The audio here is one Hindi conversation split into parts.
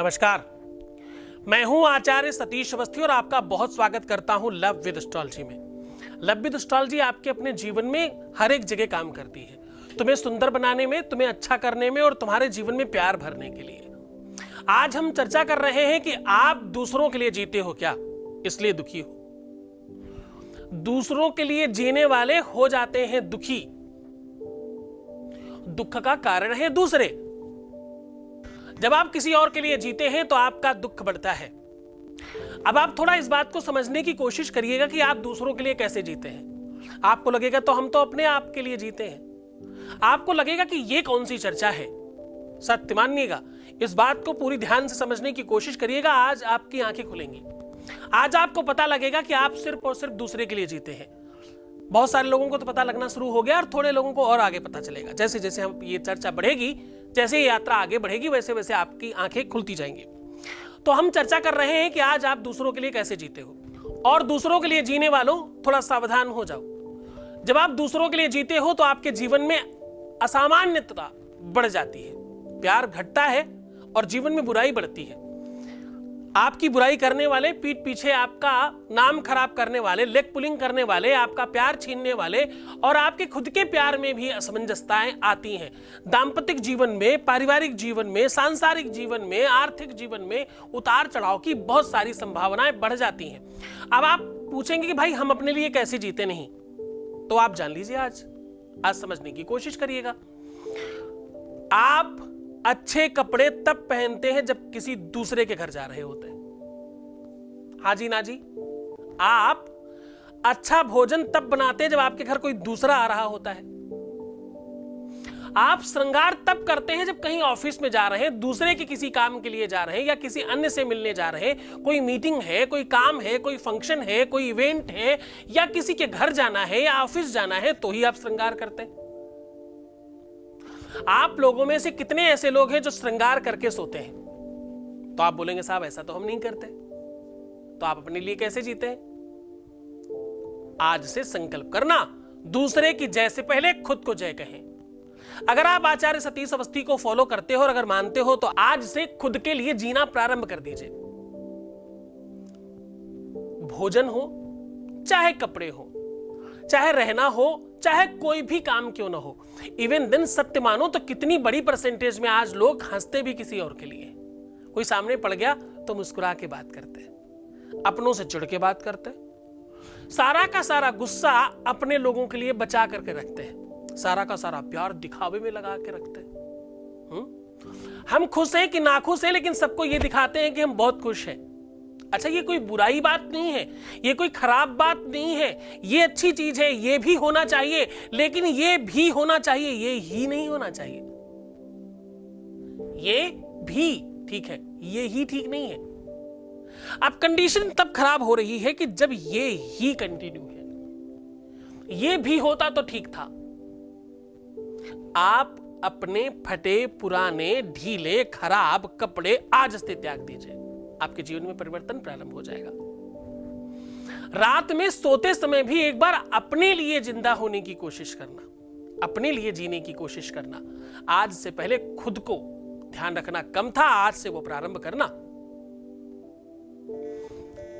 नमस्कार, मैं हूं आचार्य सतीश अवस्थी और आपका बहुत स्वागत करता हूं लव विद एस्ट्रोलॉजी में। लव विद एस्ट्रोलॉजी आपके अपने जीवन में हर एक जगह काम करती है, तुम्हें सुंदर बनाने में, तुम्हें अच्छा करने में और तुम्हारे जीवन में प्यार भरने के लिए। आज हम चर्चा कर रहे हैं कि आप दूसरों के लिए जीते हो क्या, इसलिए दुखी हो। दूसरों के लिए जीने वाले हो जाते हैं दुखी। दुख का कारण है दूसरे। जब आप किसी और के लिए जीते हैं तो आपका दुख बढ़ता है। अब आप थोड़ा इस बात को समझने की कोशिश करिएगा कि आप दूसरों के लिए कैसे जीते हैं। आपको लगेगा तो हम तो अपने आप के लिए जीते हैं। आपको लगेगा कि यह कौन सी चर्चा है। सत्य मानिएगा, इस बात को पूरी ध्यान से समझने की कोशिश करिएगा। आज आपकी आंखें खुलेंगी। आज आपको पता लगेगा कि आप सिर्फ और सिर्फ दूसरे के लिए जीते हैं। बहुत सारे लोगों को तो पता लगना शुरू हो गया और थोड़े लोगों को और आगे पता चलेगा। जैसे जैसे हम ये चर्चा बढ़ेगी, जैसे ये यात्रा आगे बढ़ेगी, वैसे वैसे आपकी आंखें खुलती जाएंगी। तो हम चर्चा कर रहे हैं कि आज आप दूसरों के लिए कैसे जीते हो। और दूसरों के लिए जीने वालों, थोड़ा सावधान हो जाओ। जब आप दूसरों के लिए जीते हो तो आपके जीवन में असामान्यता बढ़ जाती है, प्यार घटता है और जीवन में बुराई बढ़ती है। आपकी बुराई करने वाले, पीठ पीछे आपका नाम खराब करने वाले, लेग पुलिंग करने वाले, आपका प्यार छीनने वाले और आपके खुद के प्यार में भी असमंजसताएं आती हैं। दाम्पतिक जीवन में, पारिवारिक जीवन में, सांसारिक जीवन में, आर्थिक जीवन में उतार चढ़ाव की बहुत सारी संभावनाएं बढ़ जाती हैं। अब आप पूछेंगे कि भाई हम अपने लिए कैसे जीते नहीं, तो आप जान लीजिए। आज समझने की कोशिश करिएगा। आप अच्छे कपड़े तब पहनते हैं जब किसी दूसरे के घर जा रहे होते हैं। हाँ जी ना जी। आप अच्छा भोजन तब बनाते हैं जब आपके घर कोई दूसरा आ रहा होता है। आप श्रृंगार तब करते हैं जब कहीं ऑफिस में जा रहे हैं, दूसरे के किसी काम के लिए जा रहे हैं या किसी अन्य से मिलने जा रहे हैं, कोई मीटिंग है, कोई काम है, कोई फंक्शन है, कोई इवेंट है या किसी के घर जाना है या ऑफिस जाना है, तो ही आप श्रृंगार करते हैं। आप लोगों में से कितने ऐसे लोग हैं जो श्रृंगार करके सोते हैं? तो आप बोलेंगे साहब ऐसा तो हम नहीं करते। तो आप अपने लिए कैसे जीते हैं? आज से संकल्प करना, दूसरे की जय से पहले खुद को जय कहें। अगर आप आचार्य सतीश अवस्थी को फॉलो करते हो और अगर मानते हो तो आज से खुद के लिए जीना प्रारंभ कर दीजिए। भोजन हो, चाहे कपड़े हो, चाहे रहना हो, चाहे कोई भी काम क्यों ना हो। इवन दिन सत्य मानो तो कितनी बड़ी परसेंटेज में आज लोग हंसते भी किसी और के लिए। कोई सामने पड़ गया तो मुस्कुरा के बात करते हैं, अपनों से चिढ़ के बात करते हैं, सारा का सारा गुस्सा अपने लोगों के लिए बचा करके रखते हैं, सारा का सारा प्यार दिखावे में लगा के रखते हैं। हम खुश हैं कि नाखुश हैं, लेकिन सबको ये दिखाते हैं कि हम बहुत खुश हैं। अच्छा, ये कोई बुराई बात नहीं है, ये कोई खराब बात नहीं है, ये अच्छी चीज है, ये भी होना चाहिए, लेकिन ये भी होना चाहिए, ये ही नहीं होना चाहिए। ये भी ठीक है, ये ही ठीक नहीं है। अब कंडीशन तब खराब हो रही है कि जब ये ही कंटिन्यू है। ये भी होता तो ठीक था। आप अपने फटे, पुराने, ढीले, खराब कपड़े आज से त्याग दीजिए। आपके जीवन में परिवर्तन प्रारंभ हो जाएगा। रात में सोते समय भी एक बार अपने लिए जिंदा होने की कोशिश करना, अपने लिए जीने की कोशिश करना। आज से पहले खुद को ध्यान रखना कम था, आज से वो प्रारंभ करना।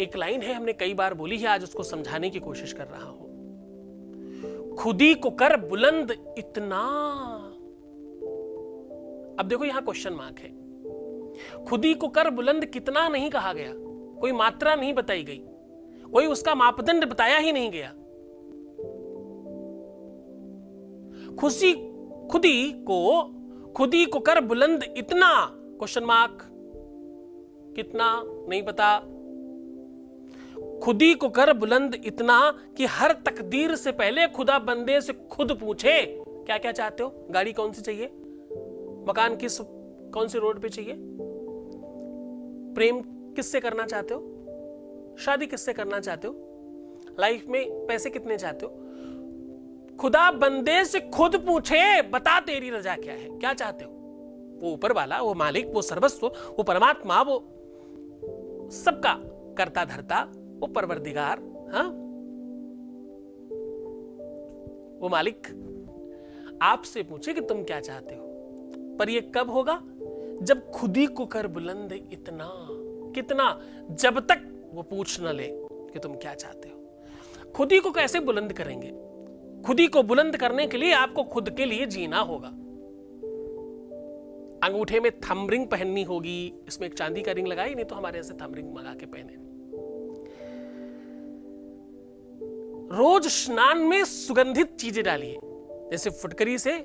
एक लाइन है, हमने कई बार बोली है, आज उसको समझाने की कोशिश कर रहा हूं। खुदी को कर बुलंद इतना। अब देखो यहां क्वेश्चन मार्क है। खुदी को कर बुलंद कितना नहीं कहा गया, कोई मात्रा नहीं बताई गई, कोई उसका मापदंड बताया ही नहीं गया। खुदी को कर बुलंद इतना, क्वेश्चन मार्क, कितना नहीं पता। खुदी को कर बुलंद इतना कि हर तकदीर से पहले खुदा बंदे से खुद पूछे क्या क्या चाहते हो। गाड़ी कौन सी चाहिए, मकान कौन सी रोड पे चाहिए, प्रेम किससे करना चाहते हो, शादी किससे करना चाहते हो, लाइफ में पैसे कितने चाहते हो। खुदा बंदे से खुद पूछे बता तेरी रजा क्या है, क्या चाहते हो। वो ऊपर वाला, वो मालिक, वो सर्वस्व, वो परमात्मा, वो सबका करता धरता, वो परवरदिगार, हाँ, वो मालिक आपसे पूछे कि तुम क्या चाहते हो। पर ये कब होगा? जब खुद ही को कर बुलंद इतना कितना, जब तक वो पूछ न ले कि तुम क्या चाहते हो। खुद ही को कैसे बुलंद करेंगे? खुद ही को बुलंद करने के लिए आपको खुद के लिए जीना होगा। अंगूठे में थंब रिंग पहननी होगी, इसमें एक चांदी का रिंग लगाई, नहीं तो हमारे ऐसे थंब रिंग मंगा के पहने। रोज स्नान में सुगंधित चीजें डालिए, जैसे फुटकरी से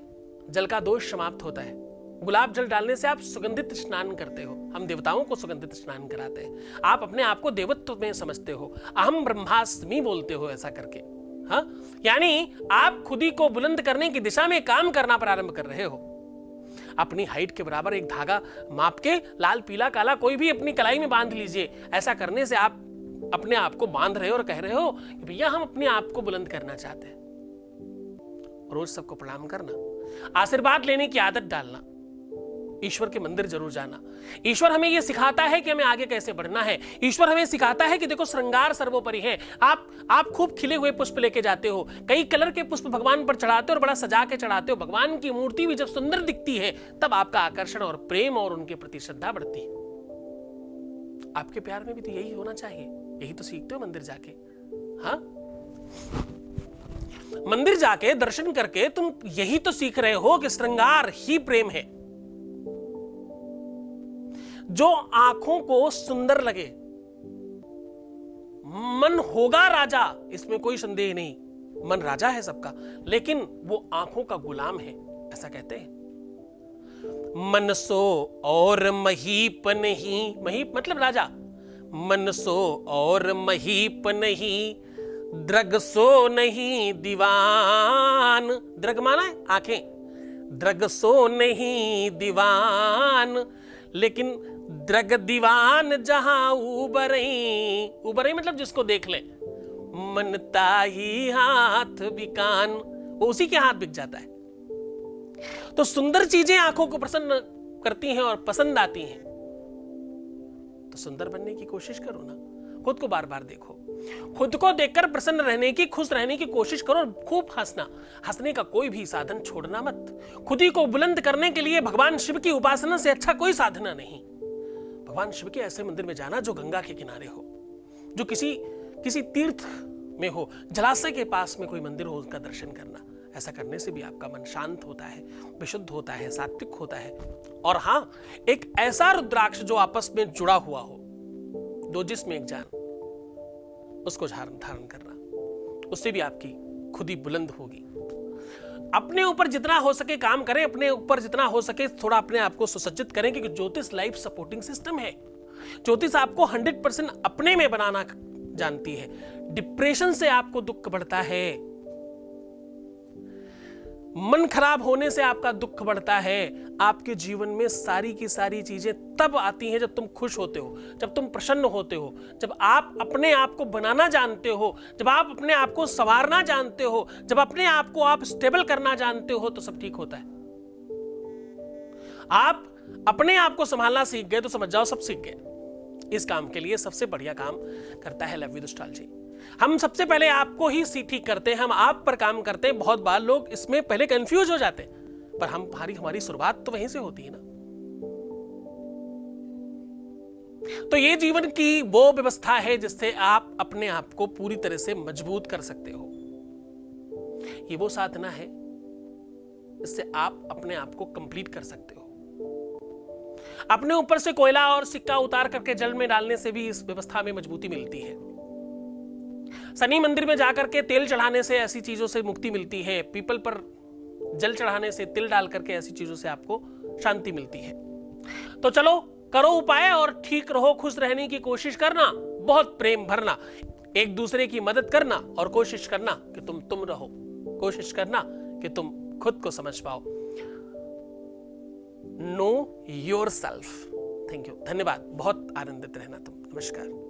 जल का दोष समाप्त होता है। गुलाब जल डालने से आप सुगंधित स्नान करते हो। हम देवताओं को सुगंधित स्नान कराते हैं। आप अपने आप को देवत्व में समझते हो, अहम ब्रह्मास्मि बोलते हो ऐसा करके। हाँ, यानी आप खुद ही को बुलंद करने की दिशा में काम करना प्रारंभ कर रहे हो। अपनी हाइट के बराबर एक धागा माप के लाल पीला काला कोई भी अपनी कलाई में बांध लीजिए। ऐसा करने से आप अपने आप को बांध रहे हो और कह रहे हो कि भैया हम अपने आप को बुलंद करना चाहते हैं। रोज सबको प्रणाम करना, आशीर्वाद लेने की आदत डालना, ईश्वर के मंदिर जरूर जाना। ईश्वर हमें यह सिखाता है कि हमें आगे कैसे बढ़ना है। ईश्वर हमें सिखाता है कि देखो श्रृंगार सर्वोपरि है। आप खूब खिले हुए पुष्प लेके जाते हो, कई कलर के पुष्प भगवान पर चढ़ाते हो और बड़ा सजा के चढ़ाते हो। भगवान की मूर्ति भी जब सुंदर दिखती है तब आपका आकर्षण और प्रेम और उनके प्रति श्रद्धा बढ़ती है। आपके प्यार में भी तो यही होना चाहिए, यही तो सीखते हो मंदिर जाके। हाँ, मंदिर जाके दर्शन करके तुम यही तो सीख रहे हो कि श्रृंगार ही प्रेम है। जो आंखों को सुंदर लगे, मन होगा राजा, इसमें कोई संदेह नहीं। मन राजा है सबका, लेकिन वो आंखों का गुलाम है, ऐसा कहते हैं। मन सो और महीप नहीं, महीप मतलब राजा। मन सो और महीप नहीं, द्रग सो नहीं दीवान। द्रग माना है आंखें, द्रग सो नहीं दीवान, लेकिन द्रग दीवान जहां उबरई, उबरई मतलब जिसको देख ले। मन ताही हाथ बिकान, वो उसी के हाथ बिक जाता है। तो सुंदर चीजें आंखों को प्रसन्न करती हैं और पसंद आती हैं, तो सुंदर बनने की कोशिश करो ना। खुद को बार बार देखो, खुद को देखकर प्रसन्न रहने की, खुश रहने की कोशिश करो। खूब हंसना, हंसने का कोई भी साधन छोड़ना मत। खुद ही को बुलंद करने के लिए भगवान शिव की उपासना से अच्छा कोई साधना नहीं। भगवान शिव के ऐसे मंदिर में जाना जो गंगा के किनारे हो, जो किसी तीर्थ में हो, जलाशय के पास में कोई मंदिर हो, उसका दर्शन करना। ऐसा करने से भी आपका मन शांत होता है, विशुद्ध होता है, सात्विक होता है। और हाँ, एक ऐसा रुद्राक्ष जो आपस में जुड़ा हुआ हो, दो जिस्म एक जान, उसको धारण करना, उससे भी आपकी खुद ही बुलंद होगी। अपने ऊपर जितना हो सके काम करें, अपने ऊपर जितना हो सके थोड़ा अपने आप को सुसज्जित करें, क्योंकि ज्योतिष लाइफ सपोर्टिंग सिस्टम है। ज्योतिष आपको 100% अपने में बनाना जानती है। डिप्रेशन से आपको दुख बढ़ता है, मन खराब होने से आपका दुख बढ़ता है। आपके जीवन में सारी की सारी चीजें तब आती हैं जब तुम खुश होते हो, जब तुम प्रसन्न होते हो, जब आप अपने आप को बनाना जानते हो, जब आप अपने आप को संवारना जानते हो, जब अपने आप को आप स्टेबल करना जानते हो, तो सब ठीक होता है। आप अपने आप को संभालना सीख गए तो समझ जाओ सब सीख गए। इस काम के लिए सबसे बढ़िया काम करता है लव विद एस्ट्रोलॉजी। हम सबसे पहले आपको ही ठीक करते हैं, हम आप पर काम करते हैं। बहुत बार लोग इसमें पहले कंफ्यूज हो जाते हैं, पर हमारी शुरुआत तो वहीं से होती है ना। तो ये जीवन की वो व्यवस्था है जिससे आप अपने आप को पूरी तरह से मजबूत कर सकते हो। ये वो साधना है जिससे आप अपने आप को कंप्लीट कर सकते हो। अपने ऊपर से कोयला और सिक्का उतार करके जल में डालने से भी इस व्यवस्था में मजबूती मिलती है। शनि मंदिर में जाकर के तेल चढ़ाने से ऐसी चीजों से मुक्ति मिलती है। पीपल पर जल चढ़ाने से, तिल डाल करके ऐसी चीजों से आपको शांति मिलती है। तो चलो करो उपाय और ठीक रहो, खुश रहने की कोशिश करना, बहुत प्रेम भरना, एक दूसरे की मदद करना और कोशिश करना कि तुम रहो, कोशिश करना कि तुम खुद को समझ पाओ। No yourself. थैंक यू, धन्यवाद, बहुत आनंदित रहना तुम। नमस्कार।